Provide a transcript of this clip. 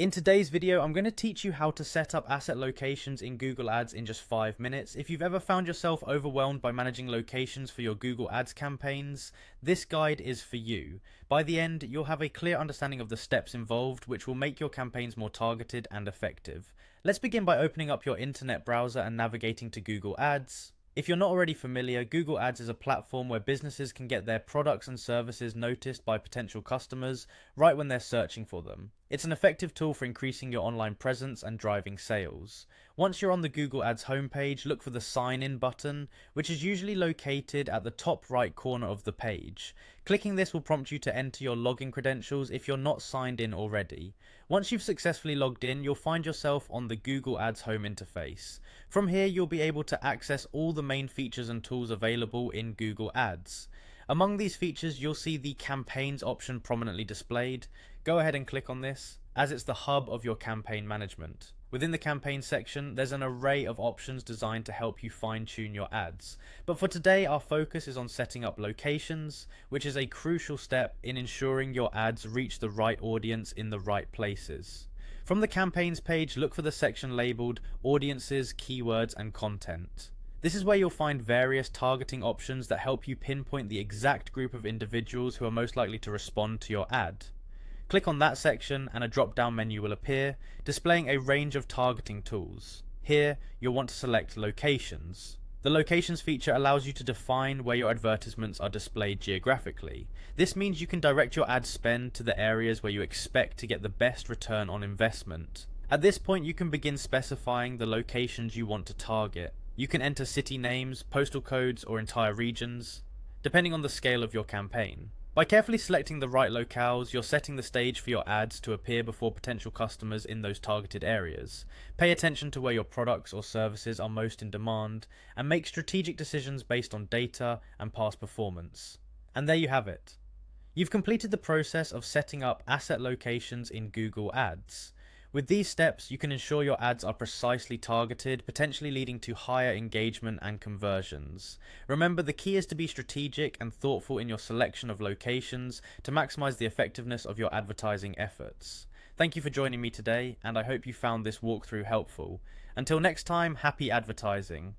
In today's video, I'm going to teach you how to set up asset locations in Google Ads in just 5 minutes. If you've ever found yourself overwhelmed by managing locations for your Google Ads campaigns, this guide is for you. By the end, you'll have a clear understanding of the steps involved, which will make your campaigns more targeted and effective. Let's begin by opening up your internet browser and navigating to Google Ads. If you're not already familiar, Google Ads is a platform where businesses can get their products and services noticed by potential customers right when they're searching for them. It's an effective tool for increasing your online presence and driving sales. Once you're on the Google Ads homepage, look for the Sign In button, which is usually located at the top right corner of the page. Clicking this will prompt you to enter your login credentials if you're not signed in already. Once you've successfully logged in, you'll find yourself on the Google Ads home interface. From here, you'll be able to access all the main features and tools available in Google Ads. Among these features, you'll see the Campaigns option prominently displayed. Go ahead and click on this, as it's the hub of your campaign management. Within the campaign section, there's an array of options designed to help you fine-tune your ads. But for today, our focus is on setting up locations, which is a crucial step in ensuring your ads reach the right audience in the right places. From the campaigns page, look for the section labeled Audiences, Keywords, and Content. This is where you'll find various targeting options that help you pinpoint the exact group of individuals who are most likely to respond to your ad. Click on that section and a drop-down menu will appear, displaying a range of targeting tools. Here, you'll want to select Locations. The Locations feature allows you to define where your advertisements are displayed geographically. This means you can direct your ad spend to the areas where you expect to get the best return on investment. At this point, you can begin specifying the locations you want to target. You can enter city names, postal codes, or entire regions, depending on the scale of your campaign. By carefully selecting the right locales, you're setting the stage for your ads to appear before potential customers in those targeted areas. Pay attention to where your products or services are most in demand, and make strategic decisions based on data and past performance. And there you have it. You've completed the process of setting up asset locations in Google Ads. With these steps, you can ensure your ads are precisely targeted, potentially leading to higher engagement and conversions. Remember, the key is to be strategic and thoughtful in your selection of locations to maximize the effectiveness of your advertising efforts. Thank you for joining me today, and I hope you found this walkthrough helpful. Until next time, happy advertising.